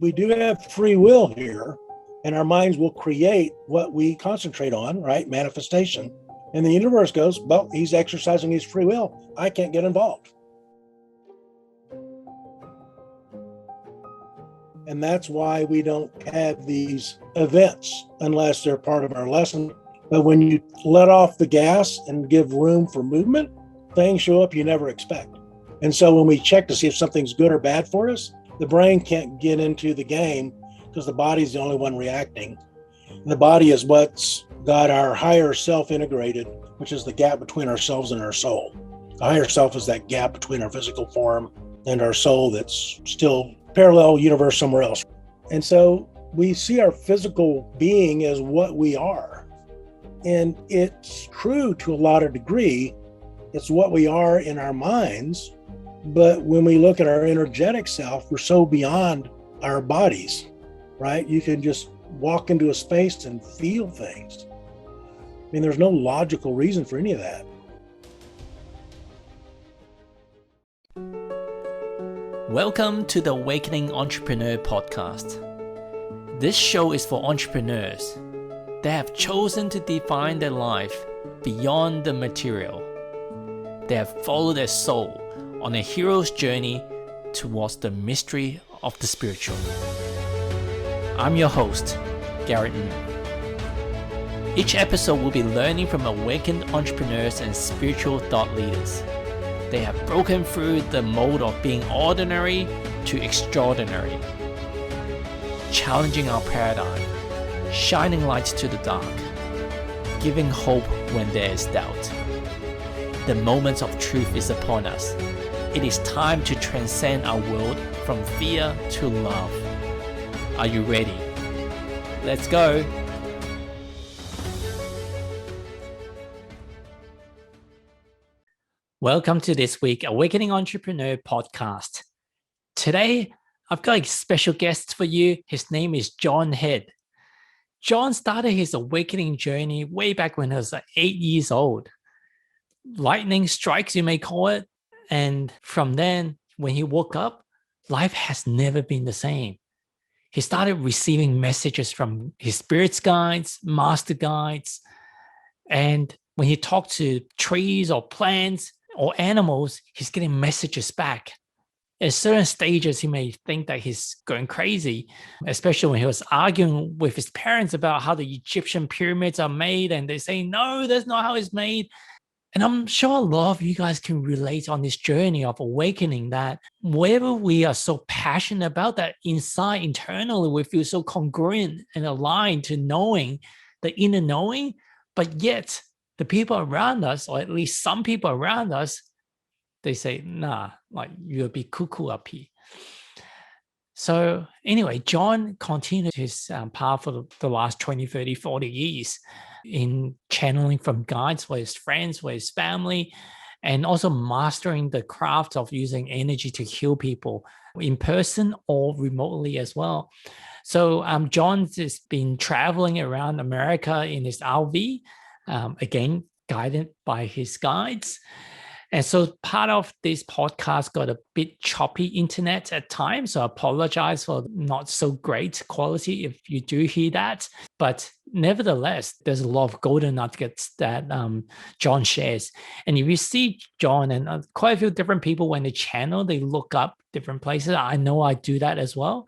we do have free will here, and our minds will create what we concentrate on, right? Manifestation. And the universe goes, well, he's exercising his free will. I can't get involved. And that's why we don't have these events unless they're part of our lesson. But when you let off the gas and give room for movement, things show up you never expect. And so when we check to see if something's good or bad for us, the brain can't get into the game because the body's the only one reacting. And the body is what's got our higher self integrated, which is the gap between ourselves and our soul. The higher self is that gap between our physical form and our soul that's still parallel universe somewhere else. And so we see our physical being as what we are. And it's true to a lot of degree. It's what we are in our minds. But when we look at our energetic self, we're so beyond our bodies, right? You can just walk into a space and feel things. I mean, there's no logical reason for any of that. Welcome to the Awakening Entrepreneur Podcast. This show is for entrepreneurs that have chosen to define their life beyond the material. They have followed their soul on a hero's journey towards the mystery of the spiritual. I'm your host, Garrett Ng. Each episode will be learning from awakened entrepreneurs and spiritual thought leaders. They have broken through the mold of being ordinary to extraordinary, challenging our paradigm, shining light to the dark, giving hope when there is doubt. The moment of truth is upon us. It is time to transcend our world from fear to love. Are you ready? Let's go! Welcome to this week Awakening Entrepreneur Podcast. Today, I've got a special guest for you. His name is John Head. John started his awakening journey way back when he was 8 years old. Lightning strikes, you may call it. And from then, when he woke up, life has never been the same. He started receiving messages from his spirits guides, master guides. And when he talked to trees or plants or animals, he's getting messages back. At certain stages, he may think that he's going crazy, especially when he was arguing with his parents about how the Egyptian pyramids are made. And they say, no, that's not how it's made. And I'm sure a lot of you guys can relate on this journey of awakening that wherever we are so passionate about that inside, internally, we feel so congruent and aligned to knowing the inner knowing, but yet the people around us, or at least some people around us, they say, nah, like you'll be cuckoo up here. So anyway, John continued his path for the last 20, 30, 40 years in channeling from guides for his friends, for his family, and also mastering the craft of using energy to heal people in person or remotely as well. So John's has been traveling around America in his RV, again, guided by his guides. And so part of this podcast got a bit choppy internet at times. So I apologize for not so great quality if you do hear that. But nevertheless, there's a lot of golden nuggets that John shares. And if you see John and quite a few different people when they channel, they look up different places. I know I do that as well.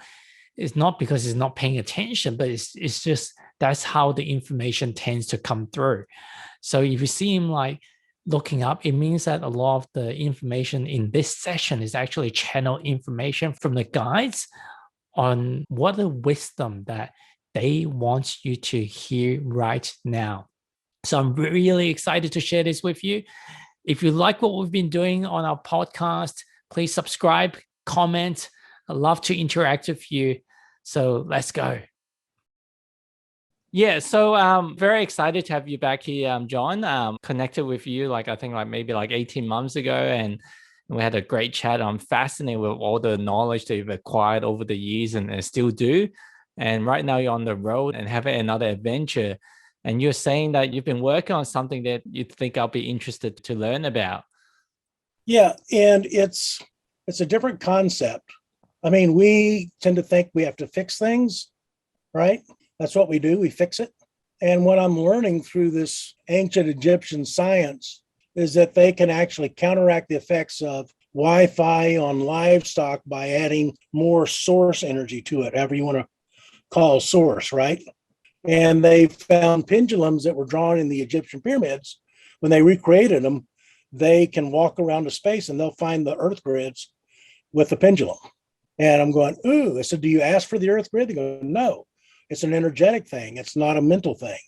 It's not because he's not paying attention, but it's just that's how the information tends to come through. So if you see him like looking up, it means that a lot of the information in this session is actually channel information from the guides on what the wisdom that they want you to hear right now. So I'm really excited to share this with you. If you like what we've been doing on our podcast, please subscribe, comment. I'd love to interact with you. So let's go. Yeah, so very excited to have you back here, John. Connected with you, I think maybe 18 months ago, and we had a great chat. I'm fascinated with all the knowledge that you've acquired over the years and still do. And right now you're on the road and having another adventure. And you're saying that you've been working on something that you think I'll be interested to learn about. Yeah, and it's a different concept. I mean, we tend to think we have to fix things, right? That's what we do. We fix it. And what I'm learning through this ancient Egyptian science is that they can actually counteract the effects of Wi-Fi on livestock by adding more source energy to it, however you want to call source, right? And they found pendulums that were drawn in the Egyptian pyramids. When they recreated them, they can walk around the space and they'll find the earth grids with the pendulum. And I'm going, ooh, I said, do you ask for the earth grid? They go, no, it's an energetic thing. It's not a mental thing.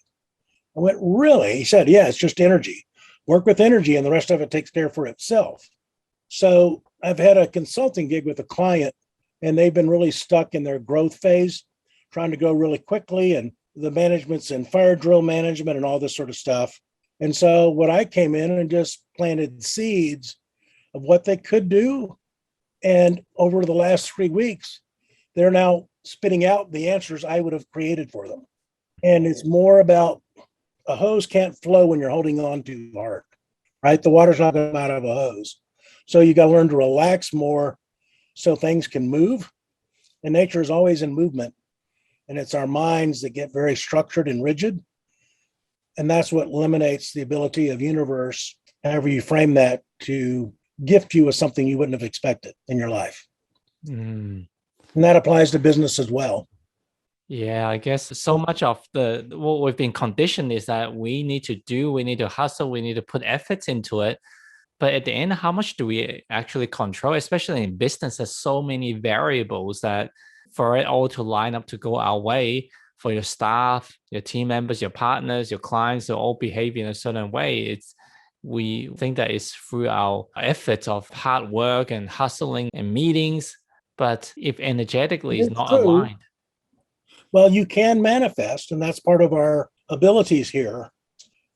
I went, really? He said, yeah, it's just energy. Work with energy and the rest of it takes care for itself. So I've had a consulting gig with a client and they've been really stuck in their growth phase, trying to go really quickly. And the management's in fire drill management and all this sort of stuff. And so what I came in and just planted seeds of what they could do. And over the last 3 weeks, they're now spitting out the answers I would have created for them. And it's more about a hose can't flow when you're holding on too hard, right? The water's not going to come out of a hose. So you got to learn to relax more so things can move. And nature is always in movement. And it's our minds that get very structured and rigid. And that's what eliminates the ability of universe, however you frame that, to gift you with something you wouldn't have expected in your life. Mm. And that applies to business as well. Yeah, I guess so much of what we've been conditioned is that we need to hustle, we need to put efforts into it. But at the end, how much do we actually control, especially in business? There's so many variables that for it all to line up to go our way, for your staff, your team members, your partners, your clients to all behave in a certain way. We think that it's through our efforts of hard work and hustling and meetings. But if energetically is It's not true. aligned. Well, you can manifest, and that's part of our abilities here.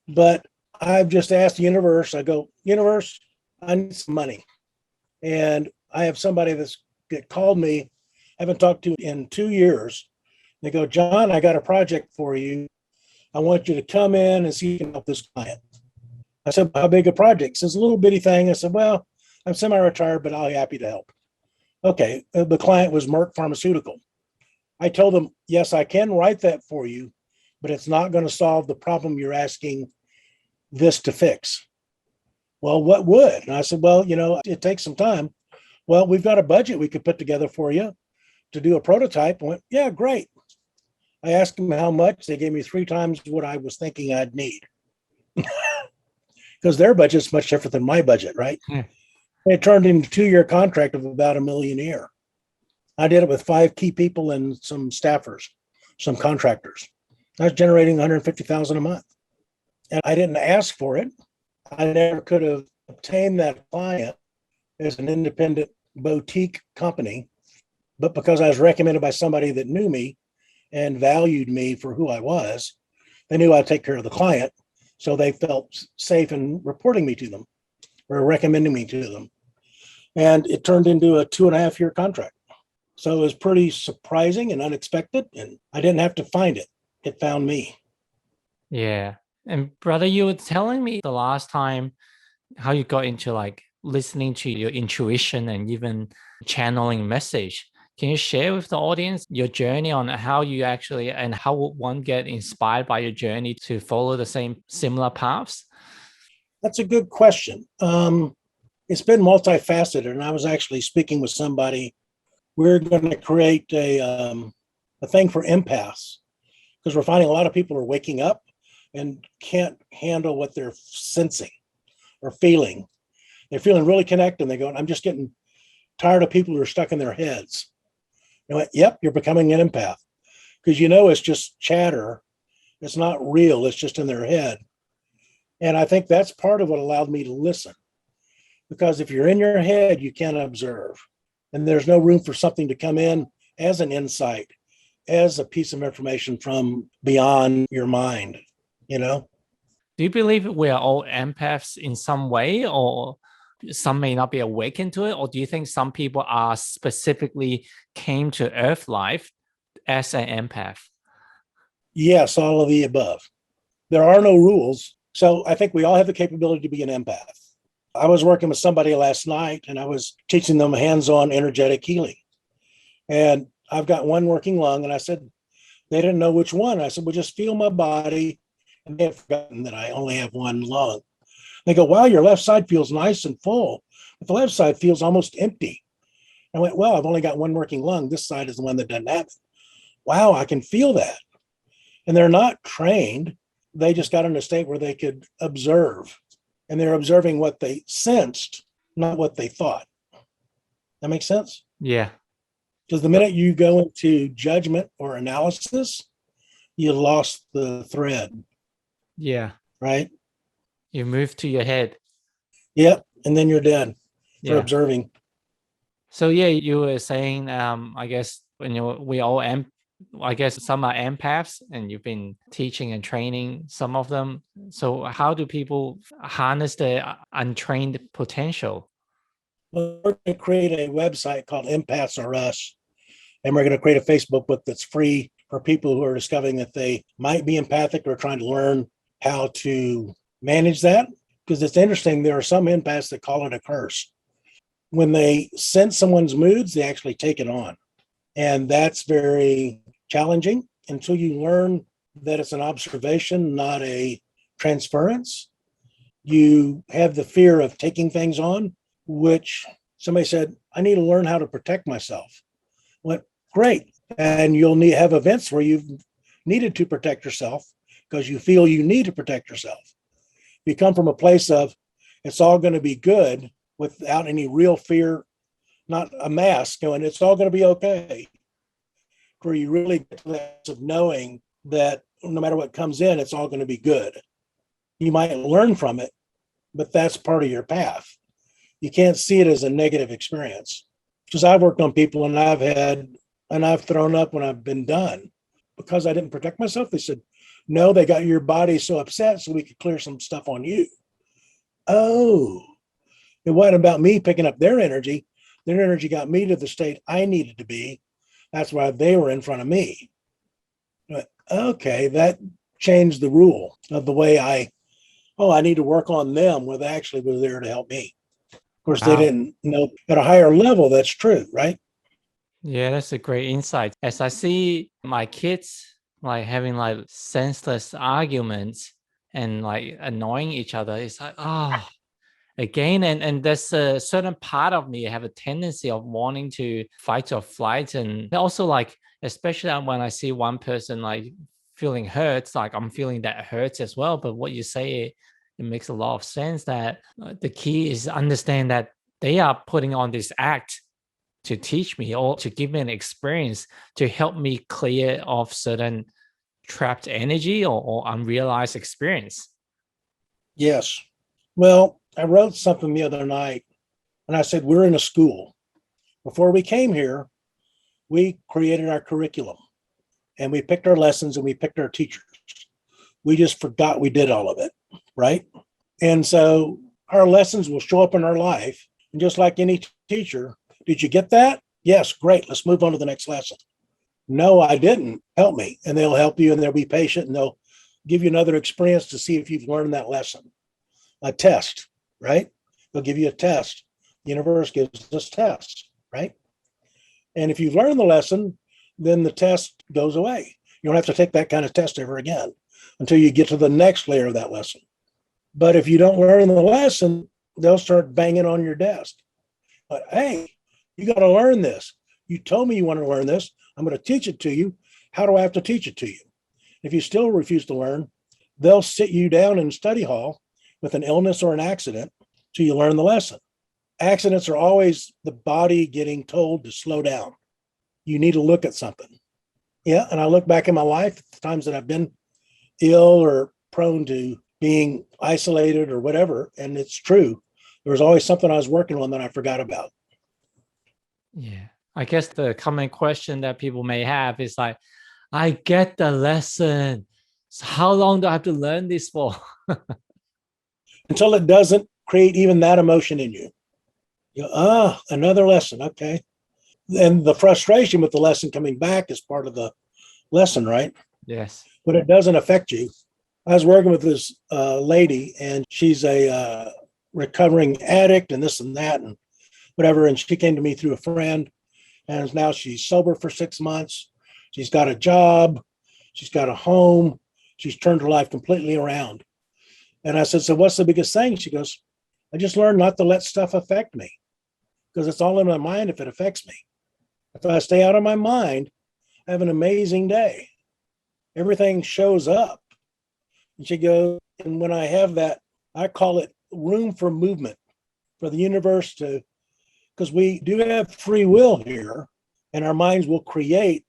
But I've just asked the universe, I go, universe, I need some money. And I have somebody that called me, I haven't talked to in 2 years. They go, John, I got a project for you. I want you to come in and see if you can help this client. I said, how big a project? He says, a little bitty thing. I said, well, I'm semi-retired, but I'll be happy to help. Okay. The client was Merck Pharmaceutical. I told them, yes, I can write that for you, but it's not going to solve the problem you're asking this to fix. Well, what would? And I said, well, it takes some time. Well, we've got a budget we could put together for you to do a prototype. I went, yeah, great. I asked them how much. They gave me 3 times what I was thinking I'd need. Because their budget's much different than my budget, right? Yeah. It turned into a 2-year contract of about $1 million a year. I did it with 5 key people and some staffers, some contractors. I was generating $150,000 a month. And I didn't ask for it. I never could have obtained that client as an independent boutique company. But because I was recommended by somebody that knew me and valued me for who I was, they knew I'd take care of the client. So they felt safe in reporting me to them or recommending me to them. And it turned into a 2.5-year contract. So it was pretty surprising and unexpected. And I didn't have to find it. It found me. Yeah. And brother, you were telling me the last time how you got into like listening to your intuition and even channeling message. Can you share with the audience your journey on how you actually and how would one get inspired by your journey to follow the similar paths? That's a good question. It's been multifaceted, and I was actually speaking with somebody. We're going to create a thing for empaths because we're finding a lot of people are waking up and can't handle what they're sensing or feeling. They're feeling really connected. And they go, I'm just getting tired of people who are stuck in their heads. I went, yep, you're becoming an empath because it's just chatter. It's not real. It's just in their head. And I think that's part of what allowed me to listen. Because if you're in your head, you can't observe. And there's no room for something to come in as an insight, as a piece of information from beyond your mind, Do you believe we are all empaths in some way, or some may not be awakened to it? Or do you think some people are specifically came to Earth life as an empath? Yes, all of the above. There are no rules. So I think we all have the capability to be an empath. I was working with somebody last night and I was teaching them hands-on energetic healing. And I've got one working lung. And I said, they didn't know which one. I said, well, just feel my body. And they have forgotten that I only have one lung. They go, wow, your left side feels nice and full, but the left side feels almost empty. I went, well, I've only got one working lung. This side is the one that doesn't have it. Wow, I can feel that. And they're not trained. They just got in a state where they could observe. And they're observing what they sensed, not what they thought. That makes sense? Yeah. Because the minute you go into judgment or analysis, you lost the thread, Yeah. right? You move to your head. Yep. And then you're dead for Yeah. observing. So yeah, you were saying, I guess when we all I guess some are empaths, and you've been teaching and training some of them. So how do people harness the untrained potential? Well, we're going to create a website called Empaths Are Us. And we're going to create a Facebook book that's free for people who are discovering that they might be empathic or trying to learn how to manage that. Because it's interesting, there are some empaths that call it a curse. When they sense someone's moods, they actually take it on. And that's very challenging until you learn that it's an observation, not a transference. You have the fear of taking things on, which somebody said, I need to learn how to protect myself. Well, great. And you'll have events where you've needed to protect yourself because you feel you need to protect yourself. You come from a place of it's all going to be good without any real fear, not a mask going, it's all going to be okay. Where you really get to that of knowing that no matter what comes in, it's all going to be good. You might learn from it, but that's part of your path. You can't see it as a negative experience. Because I've worked on people and I've thrown up when I've been done because I didn't protect myself. They said, no, they got your body so upset so we could clear some stuff on you. Oh, it wasn't about me picking up their energy. Their energy got me to the state I needed to be. That's why they were in front of me. But, okay, that changed the rule of the way I need to work on them where they actually were there to help me. Of course, they didn't know at a higher level that's true, right? Yeah, that's a great insight. As I see my kids like having like senseless arguments and like annoying each other, it's like, again, and there's a certain part of me have a tendency of wanting to fight or flight. And also like, especially when I see one person like feeling hurt, like I'm feeling that hurts as well. But what you say, it makes a lot of sense that the key is understand that they are putting on this act to teach me or to give me an experience to help me clear off certain trapped energy or unrealized experience. Yes. Well, I wrote something the other night and I said, we're in a school. Before we came here, we created our curriculum and we picked our lessons and we picked our teachers. We just forgot we did all of it, right? And so our lessons will show up in our life. And just like any teacher, did you get that? Yes, great. Let's move on to the next lesson. No, I didn't. Help me. And they'll help you and they'll be patient and they'll give you another experience to see if you've learned that lesson. A test, right? They'll give you a test. The universe gives us tests, right? And if you've learned the lesson, then the test goes away. You don't have to take that kind of test ever again until you get to the next layer of that lesson. But if you don't learn the lesson, they'll start banging on your desk. But hey, you got to learn this. You told me you want to learn this. I'm going to teach it to you. How do I have to teach it to you? If you still refuse to learn, they'll sit you down in study hall with an illness or an accident till you learn the lesson. Accidents are always the body getting told to slow down. You need to look at something. Yeah, and I look back in my life, the times that I've been ill or prone to being isolated or whatever, and it's true. There was always something I was working on that I forgot about. Yeah. I guess the common question that people may have is like, I get the lesson. So how long do I have to learn this for? Until it doesn't create even that emotion in you. You go, another lesson. Okay. And the frustration with the lesson coming back is part of the lesson, right? Yes. But it doesn't affect you. I was working with this lady, and she's a recovering addict and this and that and whatever. And she came to me through a friend. And now she's sober for 6 months. She's got a job. She's got a home. She's turned her life completely around. And I said, so what's the biggest thing? She goes, I just learned not to let stuff affect me because it's all in my mind if it affects me. If I stay out of my mind, I have an amazing day. Everything shows up. And she goes, and when I have that, I call it room for movement for the universe to, because we do have free will here and our minds will create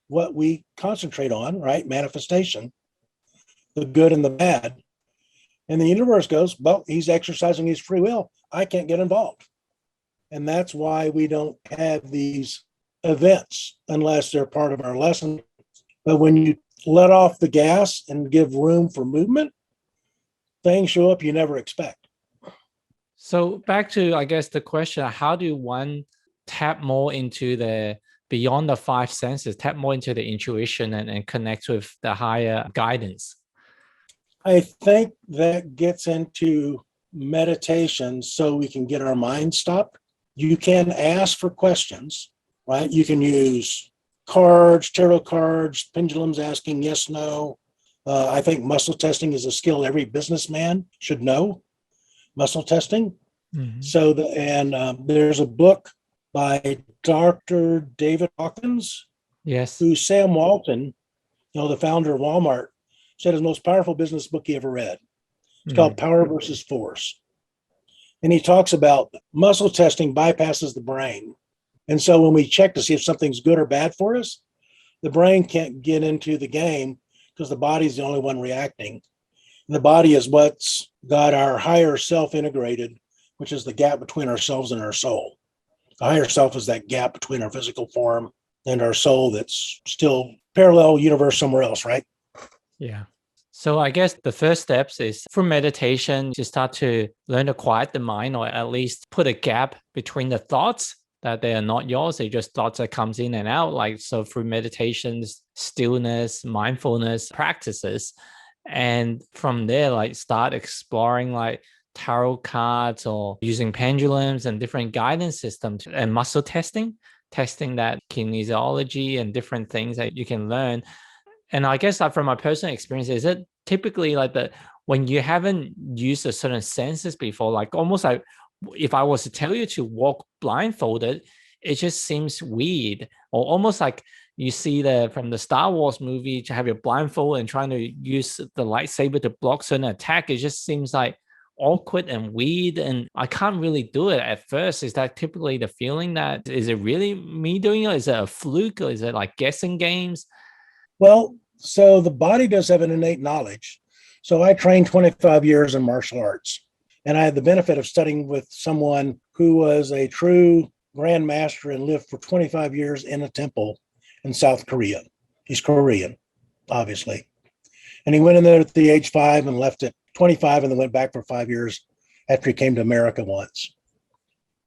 what we concentrate on, right? Manifestation, the good and the bad. And the universe goes, well, he's exercising his free will. I can't get involved. And that's why we don't have these events unless they're part of our lesson. But when you let off the gas and give room for movement, things show up you never expect. So back to, I guess, the question, how do one tap more into the beyond the five senses, tap more into the intuition and connect with the higher guidance? I think that gets into meditation so we can get our mind stopped. You can ask for questions, right? You can use cards, tarot cards, pendulums asking yes, no. I think muscle testing is a skill every businessman should know, muscle testing. Mm-hmm. So, there's a book by Dr. David Hawkins, yes, who Sam Walton, the founder of Walmart, said his most powerful business book he ever read. It's called Power versus Force. And he talks about muscle testing bypasses the brain. And so when we check to see if something's good or bad for us, the brain can't get into the game because the body's the only one reacting. And the body is what's got our higher self integrated, which is the gap between ourselves and our soul. The higher self is that gap between our physical form and our soul that's still parallel universe somewhere else, right? Yeah. So I guess the first steps is through meditation, you start to learn to quiet the mind, or at least put a gap between the thoughts that they are not yours. They're just thoughts that comes in and out. Like, so through meditations, stillness, mindfulness practices. And from there, like start exploring like tarot cards or using pendulums and different guidance systems and muscle testing that kinesiology and different things that you can learn. And I guess like from my personal experience, is it typically like when you haven't used a certain senses before, like almost like if I was to tell you to walk blindfolded, it just seems weird, or almost like you see from the Star Wars movie to have your blindfold and trying to use the lightsaber to block certain attack. It just seems like awkward and weird, and I can't really do it at first. Is that typically the feeling? That is it really me doing it? Is it a fluke, or is it like guessing games? Well, so the body does have an innate knowledge. So I trained 25 years in martial arts, and I had the benefit of studying with someone who was a true grandmaster and lived for 25 years in a temple in South Korea. He's Korean, obviously. And he went in there at the age 5 and left at 25 and then went back for 5 years after he came to America once.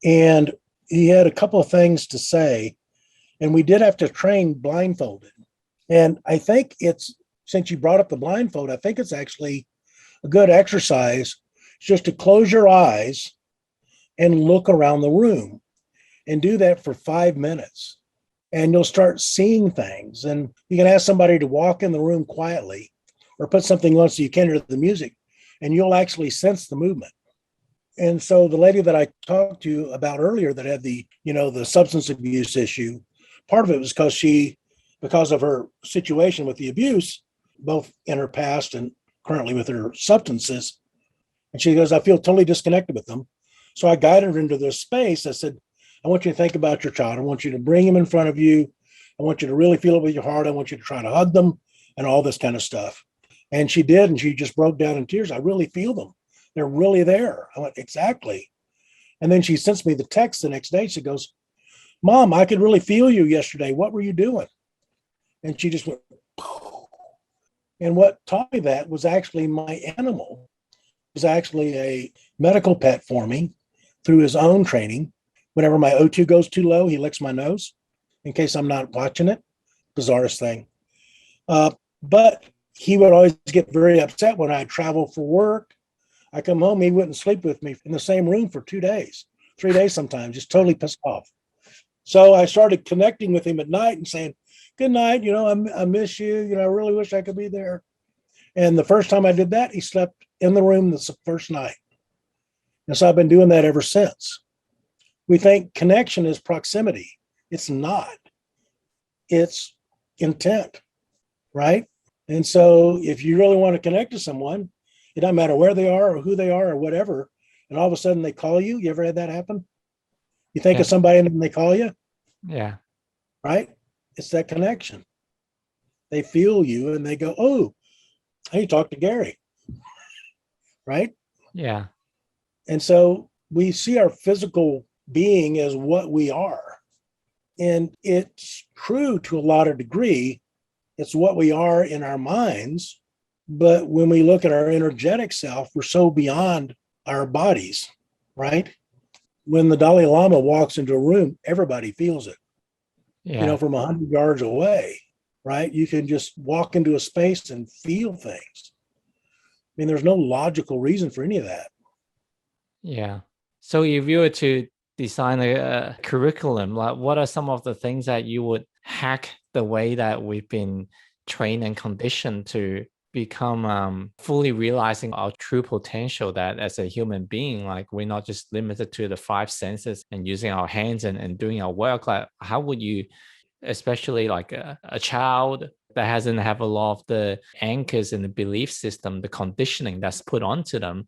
And he had a couple of things to say, and we did have to train blindfolded. And I think since you brought up the blindfold, I think it's actually a good exercise just to close your eyes and look around the room and do that for 5 minutes. And you'll start seeing things. And you can ask somebody to walk in the room quietly or put something on so you can hear the music, and you'll actually sense the movement. And so the lady that I talked to you about earlier that had the substance abuse issue, part of it was because of her situation with the abuse, both in her past and currently with her substances. And she goes, I feel totally disconnected with them. So I guided her into this space. I said, I want you to think about your child. I want you to bring him in front of you. I want you to really feel it with your heart. I want you to try to hug them and all this kind of stuff. And she did. And she just broke down in tears. I really feel them. They're really there. I went, exactly. And then she sends me the text the next day. She goes, Mom, I could really feel you yesterday. What were you doing? And she just went, poof. And what taught me that was actually my animal. It was actually a medical pet for me through his own training. Whenever my O2 goes too low, he licks my nose in case I'm not watching it. Bizarrest thing. But he would always get very upset when I travel for work. I come home, he wouldn't sleep with me in the same room for 2 days, 3 days sometimes, just totally pissed off. So I started connecting with him at night and saying, good night, I miss you. I really wish I could be there. And the first time I did that, he slept in the room the first night. And so I've been doing that ever since. We think connection is proximity. It's not. It's intent, right? And so if you really want to connect to someone, it doesn't matter where they are or who they are or whatever, and all of a sudden they call you. You ever had that happen? You think of somebody and then they call you? Yeah. Right? It's that connection. They feel you and they go, oh, I need to talk to Gary. Right? Yeah. And so we see our physical being as what we are. And it's true to a lot of degree. It's what we are in our minds. But when we look at our energetic self, we're so beyond our bodies, right? When the Dalai Lama walks into a room, everybody feels it, Yeah. from 100 yards away, right? You can just walk into a space and feel things. I mean, there's no logical reason for any of that. Yeah. So if you were to design a curriculum, like what are some of the things that you would hack the way that we've been trained and conditioned to become fully realizing our true potential, that as a human being, like we're not just limited to the five senses and using our hands and doing our work? Like how would you, especially like a child that hasn't have a lot of the anchors in the belief system, the conditioning that's put onto them,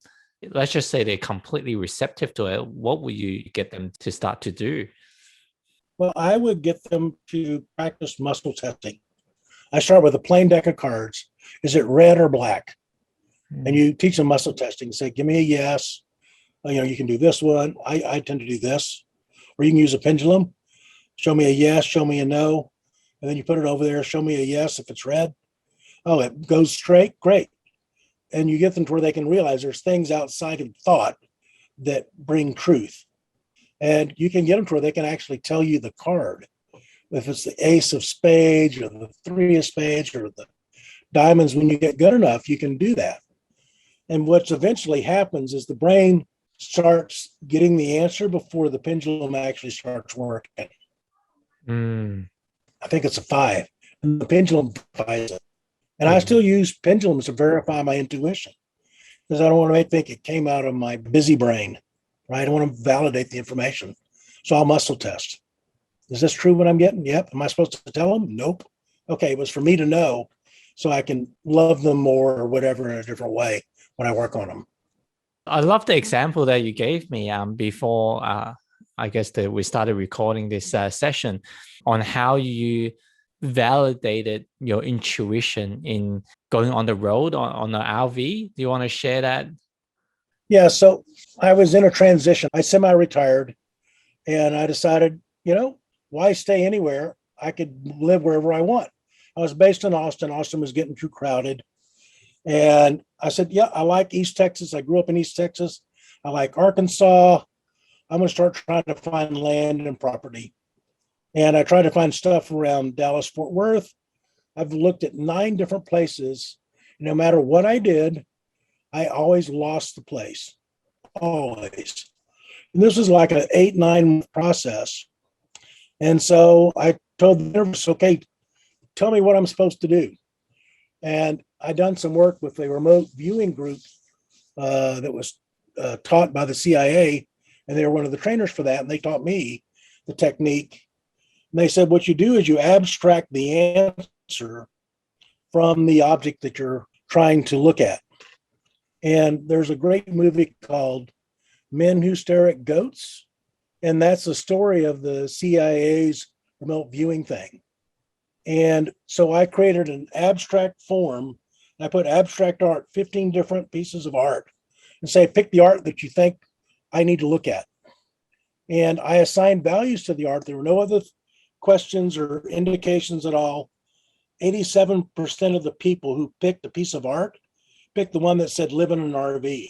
let's just say they're completely receptive to it, what would you get them to start to do? Well, I would get them to practice muscle testing. I start with a plain deck of cards. Is it red or black? And you teach them muscle testing. Say, give me a yes. You can do this one. I tend to do this. Or you can use a pendulum. Show me a yes, show me a no. And then you put it over there. Show me a yes if it's red. Oh, it goes straight. Great. And you get them to where they can realize there's things outside of thought that bring truth. And you can get them to where they can actually tell you the card. If it's the ace of spades or the three of spades or the diamonds, when you get good enough, you can do that. And what's eventually happens is the brain starts getting the answer before the pendulum actually starts working. I think it's a 5. And the pendulum verifies it. And I still use pendulums to verify my intuition because I don't want to think it came out of my busy brain, right? I want to validate the information. So I'll muscle test. Is this true what I'm getting? Yep. Am I supposed to tell them? Nope. Okay. It was for me to know so I can love them more or whatever in a different way when I work on them. I love the example that you gave me before I guess that we started recording this session, on how you validated your intuition in going on the road on the RV. Do you want to share that? Yeah. So I was in a transition. I semi-retired and I decided, why stay anywhere? I could live wherever I want. I was based in Austin. Austin was getting too crowded. And I said, yeah, I like East Texas. I grew up in East Texas. I like Arkansas. I'm going to start trying to find land and property. And I tried to find stuff around Dallas, Fort Worth. I've looked at 9 different places. No matter what I did, I always lost the place. Always. And this was like an 8-9 month process. And so I told the universe, okay, tell me what I'm supposed to do. And I done some work with a remote viewing group that was taught by the CIA, and they were one of the trainers for that. And they taught me the technique. And they said, what you do is you abstract the answer from the object that you're trying to look at. And there's a great movie called Men Who Stare at Goats. And that's the story of the CIA's remote viewing thing. And so I created an abstract form. I put abstract art, 15 different pieces of art, and say, pick the art that you think I need to look at. And I assigned values to the art. There were no other questions or indications at all. 87% of the people who picked a piece of art picked the one that said live in an RV.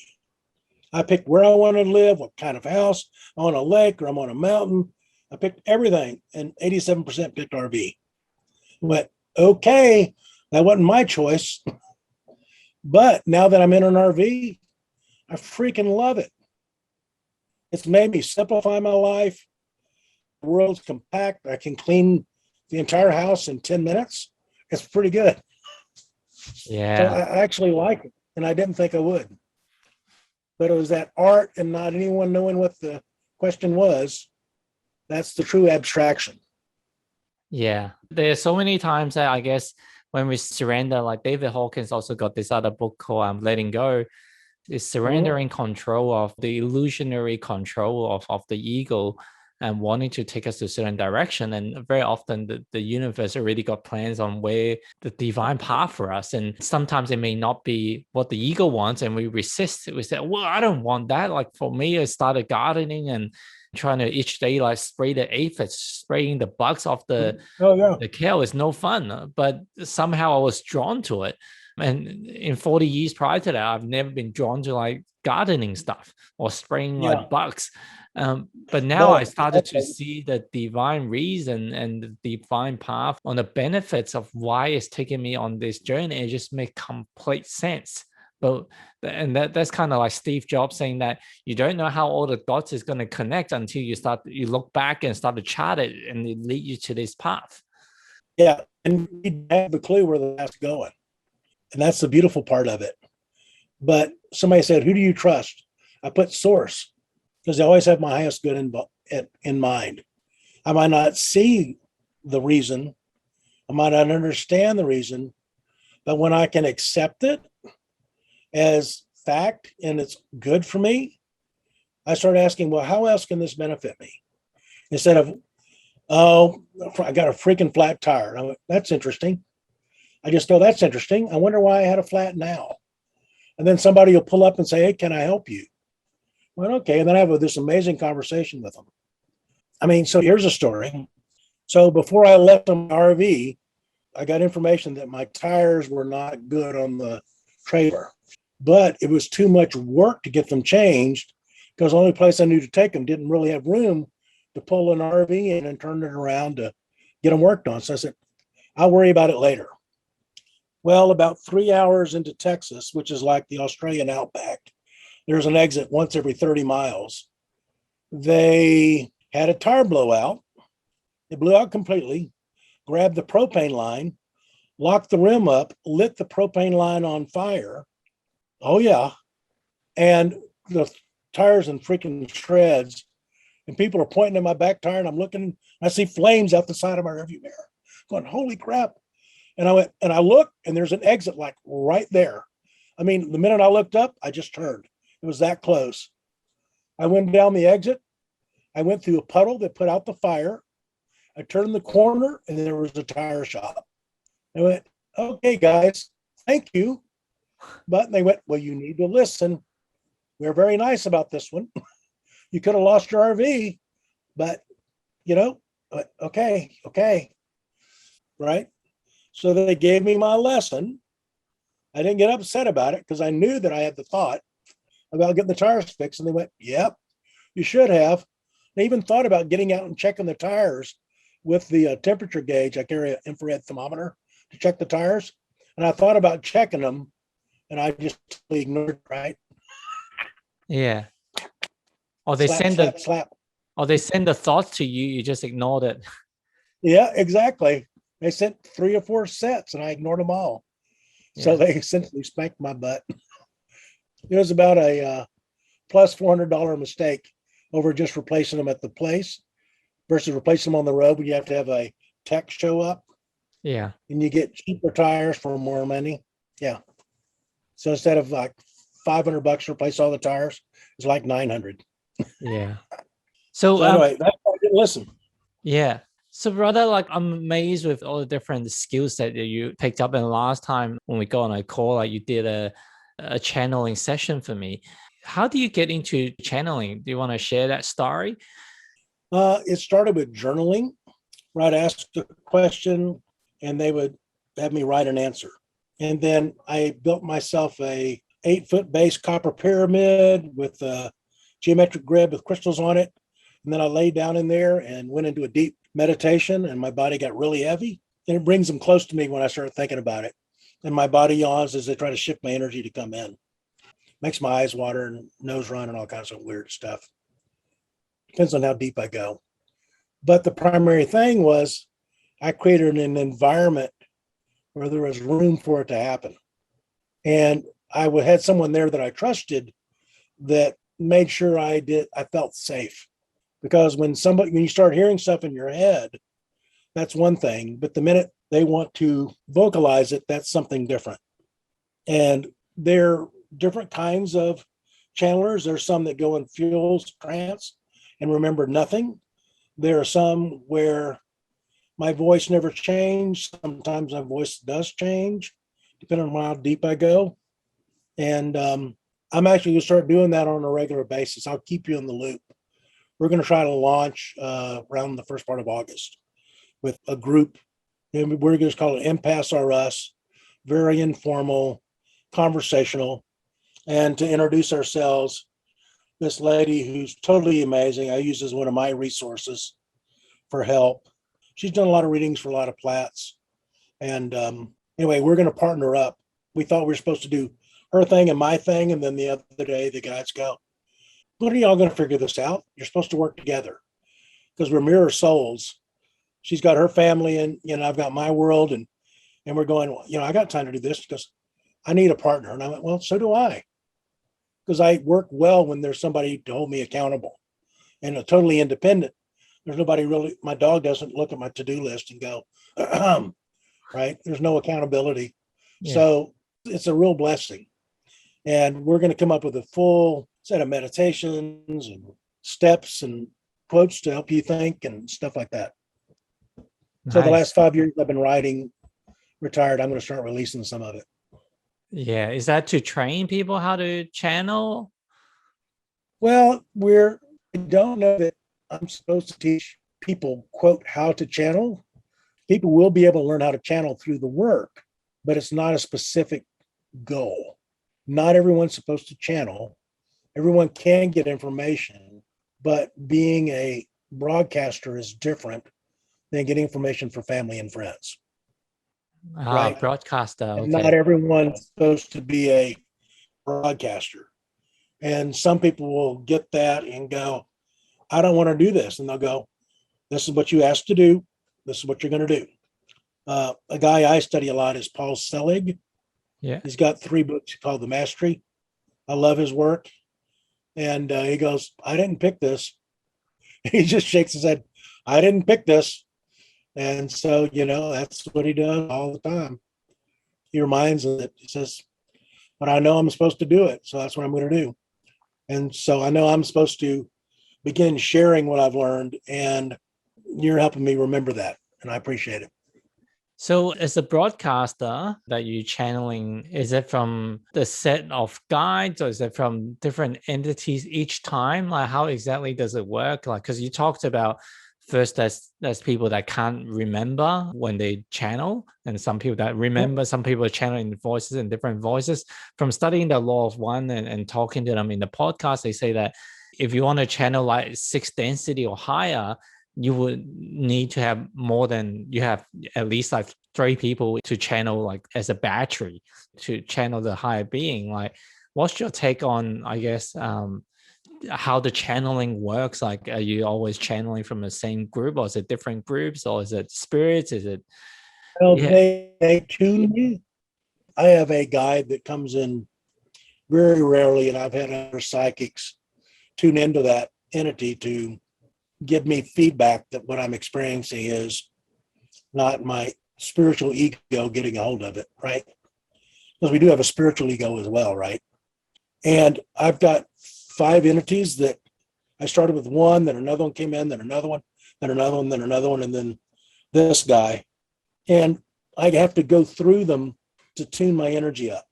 I picked where I want to live, what kind of house, on a lake or I'm on a mountain. I picked everything, and 87% picked RV. Went, okay, that wasn't my choice. But now that I'm in an RV, I freaking love it. It's made me simplify my life. world's compact. I can clean the entire house in 10 minutes. It's pretty good. So Yeah. I actually like it, and I didn't think I would. But it was that art and not anyone knowing what the question was. That's the true abstraction. Yeah. There's so many times that I guess when we surrender, like David Hawkins also got this other book called Letting Go, is surrendering control of the illusionary control of the ego and wanting to take us to a certain direction. And very often the universe already got plans on where the divine path for us. And sometimes it may not be what the ego wants, and we resist it. We say, well, I don't want that. Like for me, I started gardening and trying to each day like spray the aphids, spraying the bugs off the kale is no fun. But somehow I was drawn to it. And in 40 years prior to that, I've never been drawn to like gardening stuff or spraying like bugs. But now I started to see the divine reason and the divine path on the benefits of why it's taking me on this journey. It just makes complete sense. That's kind of like Steve Jobs saying that you don't know how all the dots is going to connect until you look back and start to chart it, and it lead you to this path. Yeah, and we have a clue where the path's going. And that's the beautiful part of it. But somebody said, who do you trust? I put source, because I always have my highest good in mind. I might not see the reason, I might not understand the reason, but when I can accept it as fact and it's good for me, I start asking, well, how else can this benefit me? Instead of, oh, I got a freaking flat tire. I went, that's interesting. I just know that's interesting. I wonder why I had a flat now. And then somebody will pull up and say, hey, can I help you? Well, okay. And then I have this amazing conversation with them. I mean, so here's a story. So before I left on my RV, I got information that my tires were not good on the trailer, but it was too much work to get them changed because the only place I knew to take them didn't really have room to pull an RV in and turn it around to get them worked on. So I said, I'll worry about it later. Well, about 3 hours into Texas, which is like the Australian outback, there's an exit once every 30 miles. They had a tire blowout. It blew out completely, grabbed the propane line, locked the rim up, lit the propane line on fire. Oh, yeah. And the tires in freaking shreds. And people are pointing at my back tire, and I'm looking, I see flames out the side of my rearview mirror going, holy crap. And I went and I looked, and there's an exit like right there. I mean, the minute I looked up, I just turned. It was that close. I went down the exit. I went through a puddle that put out the fire. I turned the corner, and there was a tire shop. I went, okay, guys, thank you. But they went, well, you need to listen. We're very nice about this one. You could have lost your RV, but okay. Right. So they gave me my lesson. I didn't get upset about it because I knew that I had the thought about getting the tires fixed. And they went, yep, you should have. They even thought about getting out and checking the tires with the temperature gauge. I carry an infrared thermometer to check the tires. And I thought about checking them, and I just ignored it, right? Yeah. Or they slap. Or they send the thoughts to you, you just ignored it. Yeah, exactly. They sent 3 or 4 sets, and I ignored them all. Yeah. So they essentially spanked my butt. It was about a plus $400 mistake over just replacing them at the place versus replacing them on the road when you have to have a tech show up. Yeah. And you get cheaper tires for more money. Yeah. So instead of like $500 to replace all the tires, it's like $900. Yeah. So anyway, that's why I didn't listen. Yeah. So brother, like I'm amazed with all the different skills that you picked up. And last time when we got on a call, like you did a channeling session for me. How do you get into channeling? Do you want to share that story? It started with journaling, right? Ask a question and they would have me write an answer. And then I built myself a 8-foot base copper pyramid with a geometric grid with crystals on it. And then I laid down in there and went into a deep meditation, and my body got really heavy. And it brings them close to me when I start thinking about it. And my body yawns as they try to shift my energy to come in. Makes my eyes water and nose run and all kinds of weird stuff. Depends on how deep I go. But the primary thing was I created an environment where there was room for it to happen. And had someone there that I trusted that made sure I felt safe. Because when you start hearing stuff in your head, that's one thing. But the minute they want to vocalize it, that's something different. And there are different kinds of channelers. There's some that go in fuels trance and remember nothing. There are some where my voice never changed. Sometimes my voice does change, depending on how deep I go. And I'm actually going to start doing that on a regular basis. I'll keep you in the loop. We're going to try to launch around the first part of August with a group. And we're going to call it Impasse R Us, very informal, conversational. And to introduce ourselves, this lady who's totally amazing, I use as one of my resources for help. She's done a lot of readings for a lot of plats. And anyway, we're going to partner up. We thought we were supposed to do her thing and my thing. And then the other day, the guys go, when are y'all going to figure this out? You're supposed to work together because we're mirror souls. She's got her family and, I've got my world. And we're going, well, I got time to do this because I need a partner. And I went, well, so do I. Because I work well when there's somebody to hold me accountable and a totally independent. There's nobody really, my dog doesn't look at my to-do list and go, right? There's no accountability. Yeah. So it's a real blessing. And we're going to come up with a full set of meditations and steps and quotes to help you think and stuff like that. Nice. So the last 5 years I've been writing, retired, I'm going to start releasing some of it. Yeah. Is that to train people how to channel? Well, I don't know that I'm supposed to teach people, quote, how to channel. People will be able to learn how to channel through the work, but it's not a specific goal. Not everyone's supposed to channel. Everyone can get information, but being a broadcaster is different than getting information for family and friends. Right? Broadcaster. Okay. Not everyone's supposed to be a broadcaster. And some people will get that and go, I don't want to do this. And they'll go, this is what you asked to do. This is what you're going to do. A guy I study a lot is Paul Selig. Yeah. He's got 3 books called The Mastery. I love his work. And he goes, I didn't pick this. He just shakes his head. I didn't pick this. And so, that's what he does all the time. He reminds us that he says, but I know I'm supposed to do it. So that's what I'm going to do. And so I know I'm supposed to begin sharing what I've learned. And you're helping me remember that. And I appreciate it. So as a broadcaster that you're channeling, is it from the set of guides or is it from different entities each time? Like how exactly does it work? Like, because you talked about first there's people that can't remember when they channel and some people that remember, some people are channeling voices and different voices. From studying the law of one and talking to them in the podcast, they say that if you want to channel like 6th density or higher, you would need to have you have at least like 3 people to channel like as a battery to channel the higher being. Like, what's your take on, I guess, how the channeling works? Like, are you always channeling from the same group or is it different groups or is it spirits? Is it? Well, they tune me. I have a guide that comes in very rarely, and I've had other psychics tune into that entity to give me feedback that what I'm experiencing is not my spiritual ego getting a hold of it, right? Because we do have a spiritual ego as well, right? And I've got 5 entities that I started with one, then another one came in, then another one, then another one, then another one, and then this guy. And I have to go through them to tune my energy up.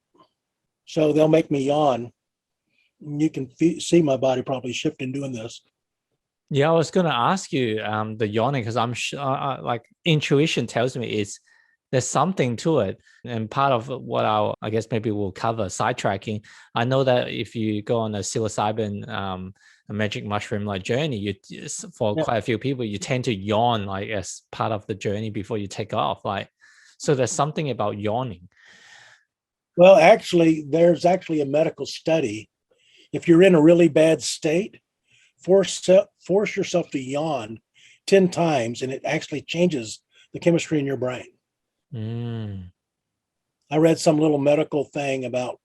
So they'll make me yawn. You can see my body probably shifting doing this. Yeah, I was going to ask you the yawning because I'm sure, like intuition tells me there's something to it. And part of what I guess maybe we'll cover sidetracking. I know that if you go on a psilocybin, a magic mushroom like journey, quite a few people, you tend to yawn like as part of the journey before you take off. Like, so there's something about yawning. Well, actually, there's actually a medical study. If you're in a really bad state, force yourself to yawn 10 times, and it actually changes the chemistry in your brain. Mm. I read some little medical thing about,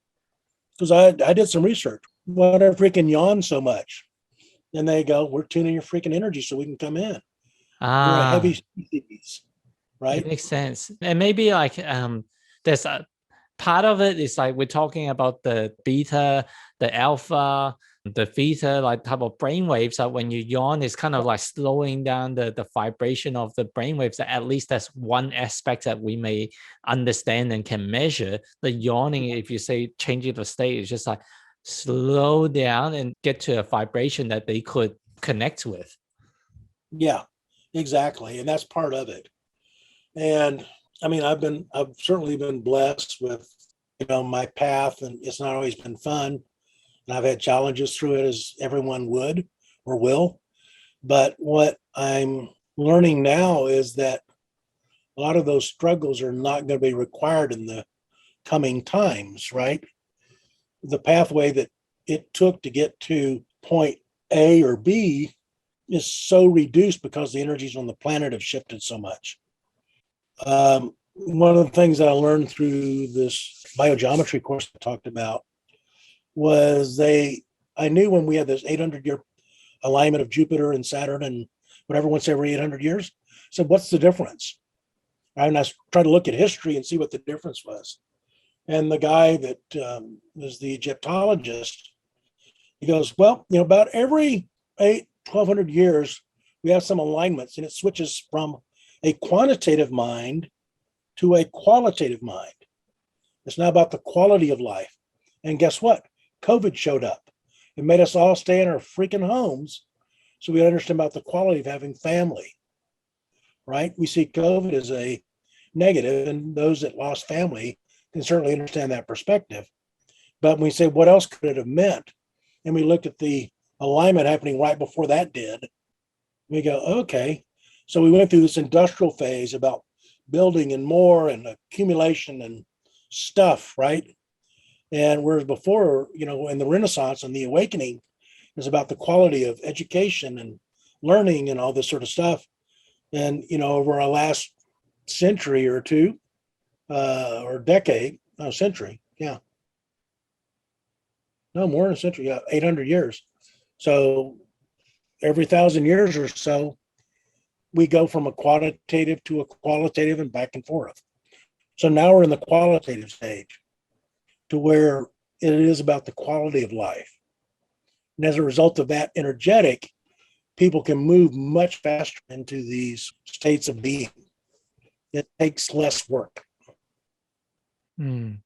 because I did some research. Why do I freaking yawn so much? And they go, we're tuning your freaking energy so we can come in. We're a Ah, heavy species, it right? makes sense. And maybe like there's a part of it is like we're talking about the beta, the alpha, the theta, like type of brain waves that when you yawn, it's kind of like slowing down the vibration of the brain waves. At least that's one aspect that we may understand and can measure. The yawning, if you say changing the state, is just like slow down and get to a vibration that they could connect with. Yeah, exactly. And that's part of it. And I mean, I've certainly been blessed with, my path, and it's not always been fun. And I've had challenges through it, as everyone would or will. But what I'm learning now is that a lot of those struggles are not going to be required in the coming times, right? The pathway that it took to get to point A or B is so reduced because the energies on the planet have shifted so much. One of the things that I learned through this biogeometry course I talked about was I knew when we had this 800-year alignment of Jupiter and Saturn and whatever once every 800 years. So what's the difference? And I tried to look at history and see what the difference was. And the guy that was the Egyptologist, he goes, well, about every 1,200 years, we have some alignments, and it switches from a quantitative mind to a qualitative mind. It's now about the quality of life. And guess what? COVID showed up. It made us all stay in our freaking homes so we understand about the quality of having family, right? We see COVID as a negative, and those that lost family can certainly understand that perspective. But when we say, what else could it have meant? And we looked at the alignment happening right before that did. We go, okay. So we went through this industrial phase about building and more and accumulation and stuff, right? And whereas before, in the Renaissance and the awakening, is about the quality of education and learning and all this sort of stuff. And, over our last century or two, or decade, no, century, yeah. No, more than a century, yeah, 800 years. So every 1,000 years or so, we go from a quantitative to a qualitative and back and forth. So now we're in the qualitative stage to where it is about the quality of life. And as a result of that energetic, people can move much faster into these states of being. It takes less work. Mm.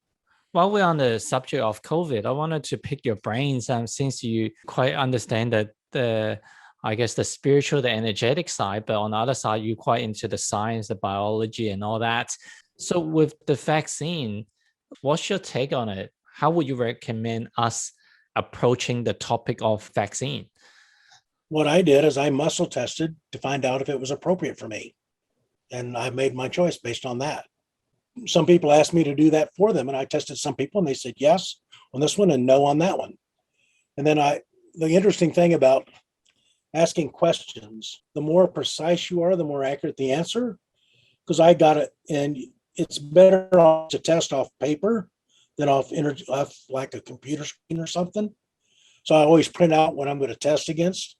While we're on the subject of COVID, I wanted to pick your brains since you quite understand that I guess the spiritual, the energetic side, but on the other side, you're quite into the science, the biology and all that. So with the vaccine, what's your take on it? How would you recommend us approaching the topic of vaccine? What I did is I muscle tested to find out if it was appropriate for me. And I made my choice based on that. Some people asked me to do that for them, and I tested some people and they said yes on this one and no on that one. And then the interesting thing about asking questions, the more precise you are, the more accurate the answer, because I got it. And it's better to test off paper than off like a computer screen or something. So I always print out what I'm going to test against.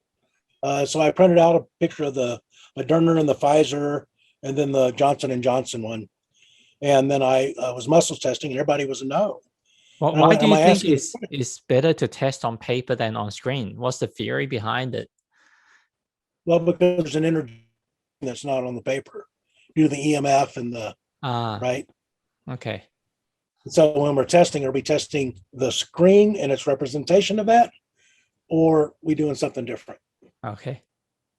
So I printed out a picture of the Moderna and the Pfizer, and then the Johnson and Johnson one. And then I was muscle testing, and everybody was a no. Well, And I why went, do am you I think asking? it's better to test on paper than on screen? What's the theory behind it? Well, because there's an energy that's not on the paper due to the EMF and the Ah, right. okay. So when we're testing, are we testing the screen and its representation of that, or are we doing something different? Okay.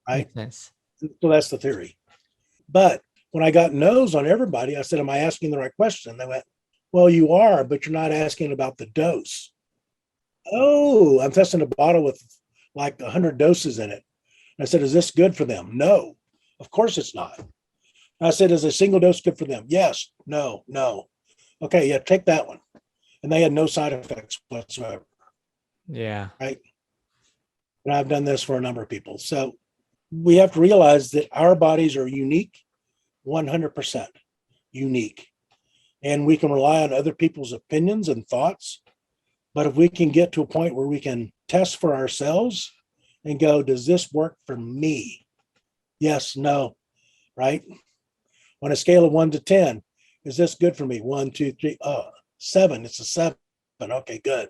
Right. Makes sense. So that's the theory. But when I got no's on everybody, I said, am I asking the right question? They went, well, you are, but you're not asking about the dose. Oh, I'm testing a bottle with like 100 doses in it. And I said, is this good for them? No, of course it's not. And I said, is a single dose good for them? Yes, no, no. Okay, yeah, take that one. And they had no side effects whatsoever. Yeah. Right. And I've done this for a number of people. So we have to realize that our bodies are unique, 100% unique. And we can rely on other people's opinions and thoughts. But if we can get to a point where we can test for ourselves and go, does this work for me? Yes, no, right? On a scale of 1 to 10, is this good for me? 1, 2, 3, 7. It's a 7. Okay, good.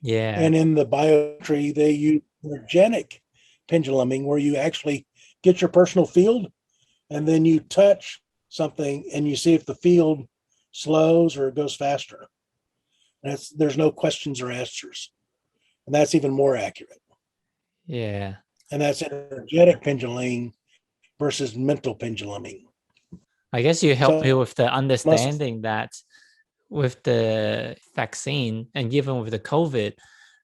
Yeah. And in the biometry, they use energetic penduluming, where you actually get your personal field and then you touch something and you see if the field slows or it goes faster. And there's no questions or answers. And that's even more accurate. Yeah. And that's energetic penduluming versus mental penduluming. I guess you help me So with the understanding that with the vaccine and even with the COVID,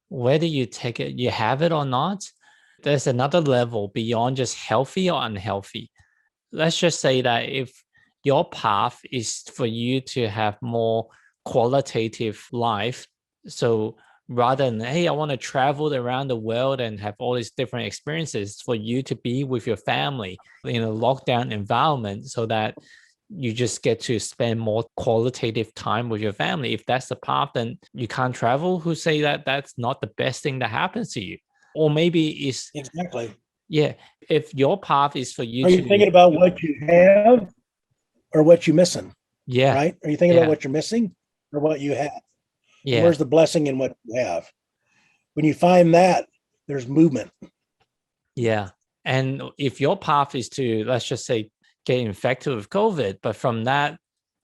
whether you take it, you have it or not, there's another level beyond just healthy or unhealthy. Let's just say that if your path is for you to have more qualitative life, so rather than, hey, I want to travel around the world and have all these different experiences, for you to be with your family in a lockdown environment so that you just get to spend more qualitative time with your family. If that's the path, then you can't travel. Who say that that's not the best thing that happens to you? Or maybe it's, exactly. yeah, if your path is for you Are you to, thinking about what you have or what you're missing? yeah, Right? Are you thinking about yeah, what you're missing or what you have? And yeah, where's the blessing in what you have? When you find that, there's movement. yeah. And if your path is to, let's just say, get infected with COVID, but from that,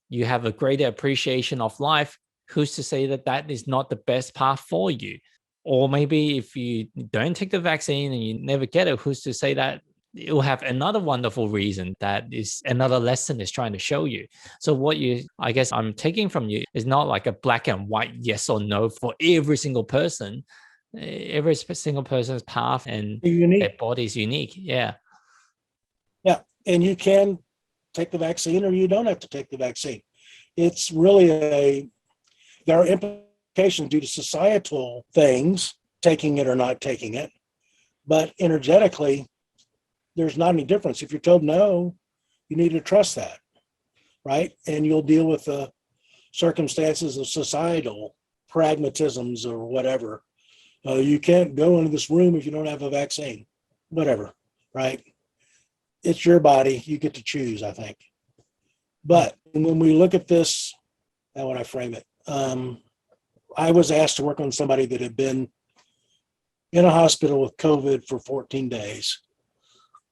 you have a greater appreciation of life, who's to say that that is not the best path for you? Or maybe if you don't take the vaccine and you never get it, who's to say that it will have another wonderful reason that is another lesson is trying to show you. So what you, I guess I'm taking from you is not like a black and white yes or no for every single person. Every single person's path and their Unique. body is unique. Yeah. Yeah. And you can take the vaccine or you don't have to take the vaccine. It's really there are implications due to societal things, taking it or not taking it. But energetically, there's not any difference. If you're told no, you need to trust that, right? And you'll deal with the circumstances of societal pragmatisms or whatever. You can't go into this room if you don't have a vaccine, whatever, right? It's your body. You get to choose, I think. But when we look at this, how would I frame it? I was asked to work on somebody that had been in a hospital with COVID for 14 days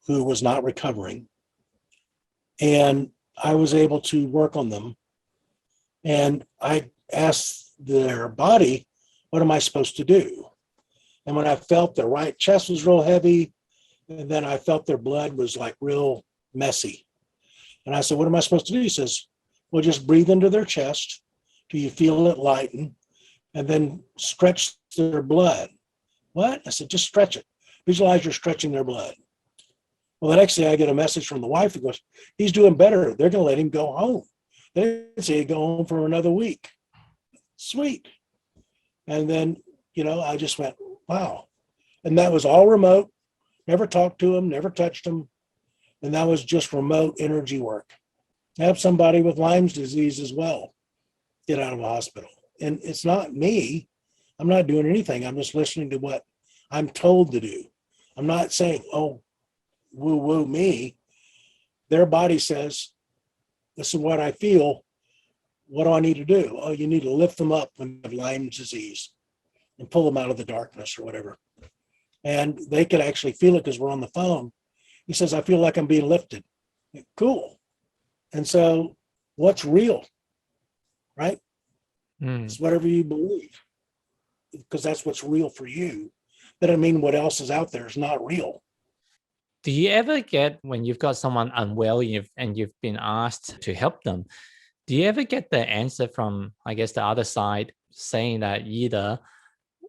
who was not recovering. And I was able to work on them. And I asked their body, what am I supposed to do? And when I felt their right chest was real heavy, and then I felt their blood was like real messy. And I said, what am I supposed to do? He says, well, just breathe into their chest till you feel it lighten, and then stretch their blood. What? I said, just stretch it. Visualize you're stretching their blood. Well, the next day I get a message from the wife that goes, he's doing better. They're going to let him go home. They didn't say he'd go home for another week. Sweet. And then, I just went, wow. And that was all remote. Never talked to him, never touched him. And that was just remote energy work. I have somebody with Lyme's disease as well get out of a hospital. And it's not me. I'm not doing anything. I'm just listening to what I'm told to do. I'm not saying, oh, woo woo me. Their body says, this is what I feel. What do I need to do? Oh, you need to lift them up when they have Lyme's disease and pull them out of the darkness or whatever. And they could actually feel it because we're on the phone. He says, I feel like I'm being lifted. Cool. And so what's real, right? It's whatever you believe, because that's what's real for you. That doesn't mean what else is out there is not real. Do you ever get, when you've got someone unwell and you've been asked to help them, do you ever get the answer from, I guess, the other side saying that either,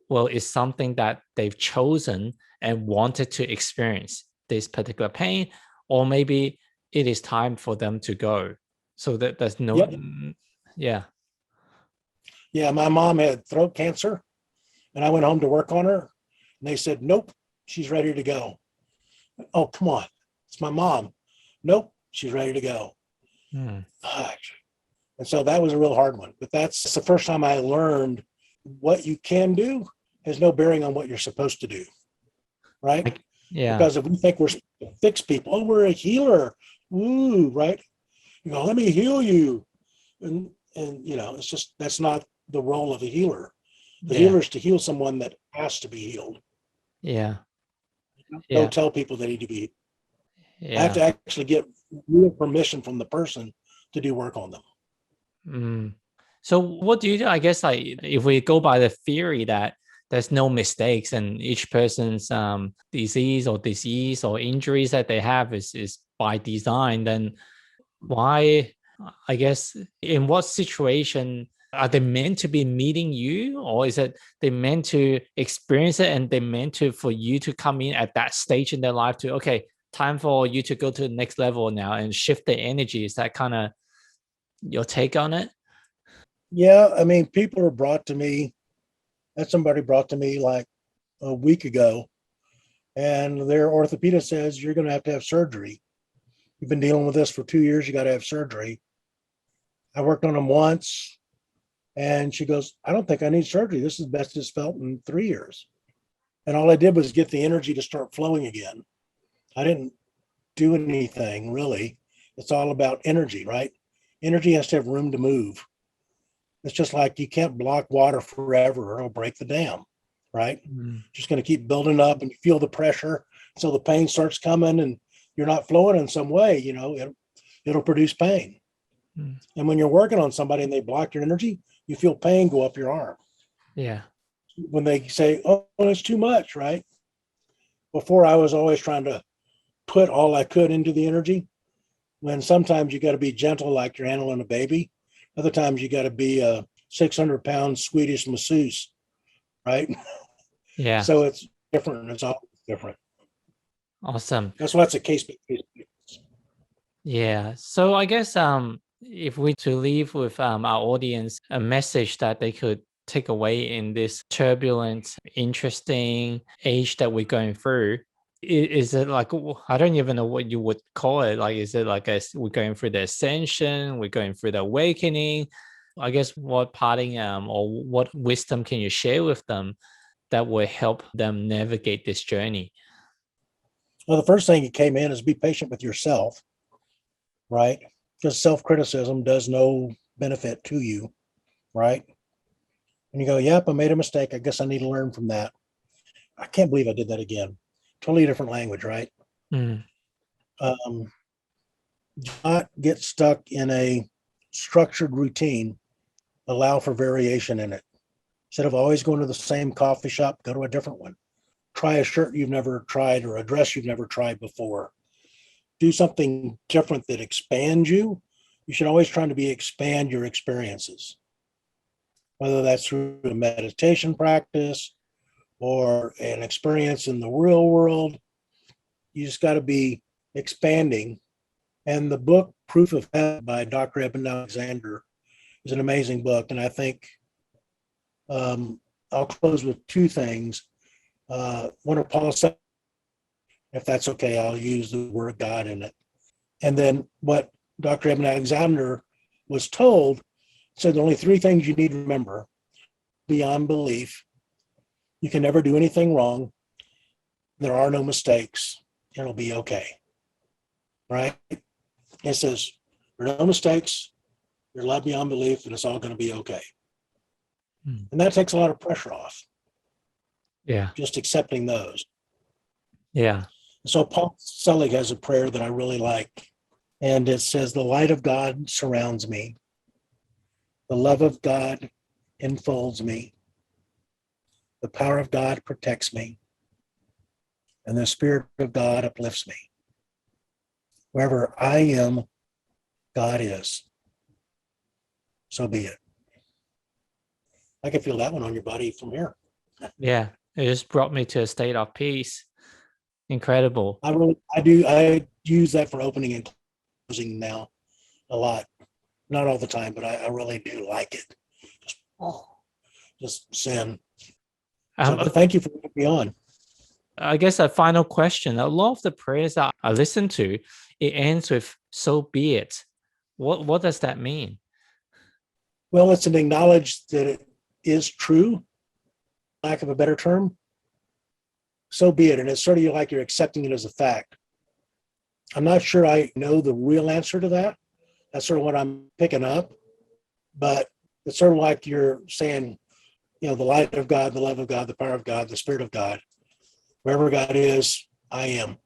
well, it's something that they've chosen and wanted to experience this particular pain, or maybe it is time for them to go? So that there's no, Yep. yeah. Yeah, my mom had throat cancer, and I went home to work on her, and they said, nope, she's ready to go. Oh, come on. It's my mom. Nope. She's ready to go. Mm. Gosh. And so that was a real hard one. But that's the first time I learned what you can do has no bearing on what you're supposed to do. Right. Yeah. Because if we think we're supposed to fix people, oh, we're a healer. Woo, right? You go, let me heal you. And it's just, that's not the role of a healer. The Yeah. healer is to heal someone that has to be healed. Yeah. Don't Yeah. tell people they need to be. I have Yeah. to actually get real permission from the person to do work on them. Mm. So what do you do? I guess like if we go by the theory that there's no mistakes and each person's disease or injuries that they have is by design, then why, I guess, in what situation are they meant to be meeting you, or is it they meant to experience it and they meant to for you to come in at that stage in their life to, okay, time for you to go to the next level now and shift the energy? Is that kind of your take on it? Yeah, I mean, people are brought to me. That somebody brought to me like a week ago, and their orthopedist says you're going to have surgery. You've been dealing with this for 2 years. You got to have surgery. I worked on them once, and she goes, I don't think I need surgery. This is the best it's felt in 3 years. And all I did was get the energy to start flowing again. I didn't do anything really. It's all about energy, right? Energy has to have room to move. It's just like you can't block water forever or it'll break the dam, right? Mm. Just going to keep building up and you feel the pressure. So the pain starts coming and you're not flowing in some way, it'll produce pain. Mm. And when you're working on somebody and they block your energy, you feel pain go up your arm. Yeah. When they say, oh, it's too much, right? Before I was always trying to put all I could into the energy, when sometimes you got to be gentle like you're handling a baby. Other times you got to be a 600-pound Swedish masseuse, right? Yeah. So it's different. It's all different. Awesome. That's why it's a case by case. Yeah. So I guess if we to leave with our audience a message that they could take away in this turbulent, interesting age that we're going through, is it like, I don't even know what you would call it. Like, is it like we're going through the ascension, we're going through the awakening? I guess what parting or what wisdom can you share with them that will help them navigate this journey? Well, the first thing that came in is be patient with yourself, right? Because self-criticism does no benefit to you, right? And you go, yep, I made a mistake. I guess I need to learn from that. I can't believe I did that again. Totally different language, right? Mm. Um, not get stuck in a structured routine. Allow for variation in it. Instead of always going to the same coffee shop, go to a different one. Try a shirt you've never tried or a dress you've never tried before. Do something different that expands you. You should always try to expand your experiences, whether that's through a meditation practice or an experience in the real world. You just got to be expanding. And the book Proof of Heaven by Dr. Eben Alexander is an amazing book. And I think I'll close with two things. One of Paul said, if that's okay, I'll use the word God in it. And then what Dr. Eben Alexander was told said the only three things you need to remember: beyond belief, you can never do anything wrong, there are no mistakes, it'll be okay. Right? It says there are no mistakes, you're loved beyond belief, and it's all going to be okay. Mm. And that takes a lot of pressure off, Yeah. just accepting those. Yeah. So Paul Selig has a prayer that I really like. And it says, the light of God surrounds me. The love of God enfolds me. The power of God protects me. And the Spirit of God uplifts me. Wherever I am, God is. So be it. I can feel that one on your body from here. Yeah. It just brought me to a state of peace. Incredible. I use that for opening and closing now a lot. Not all the time, but I really do like it. Just Zen. So, but thank you for putting me on. I guess a final question. A lot of the prayers that I listen to, it ends with "so be it." What does that mean? Well, it's an acknowledge that it is true, lack of a better term. So be it. And it's sort of like you're accepting it as a fact. I'm not sure I know the real answer to that. That's sort of what I'm picking up. But it's sort of like you're saying, the light of God, the love of God, the power of God, the spirit of God, wherever God is, I am.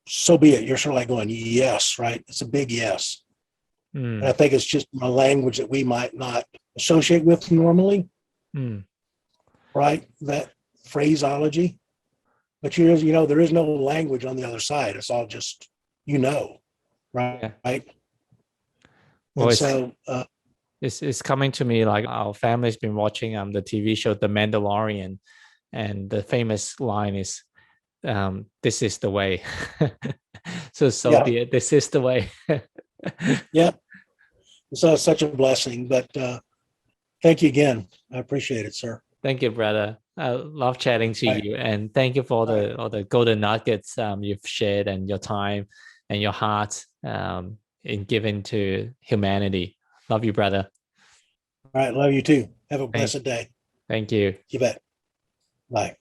So be it. You're sort of like going, yes, right? It's a big yes. Mm. And I think it's just a language that we might not associate with normally, right? That phraseology. But there is no language on the other side. It's all just, right? Yeah. Right. Well, And so, it's coming to me like our family's been watching the TV show The Mandalorian, and the famous line is, "This is the way." So yeah, be it. This is the way. yeah. So it's such a blessing. But thank you again. I appreciate it, sir. Thank you, brother. I love chatting to Right. you, and thank you for Right. all the golden nuggets you've shared, and your time and your heart in giving to humanity. Love you, brother. All right. Love you too. Have a Thank, blessed day. thank you. You bet. Bye.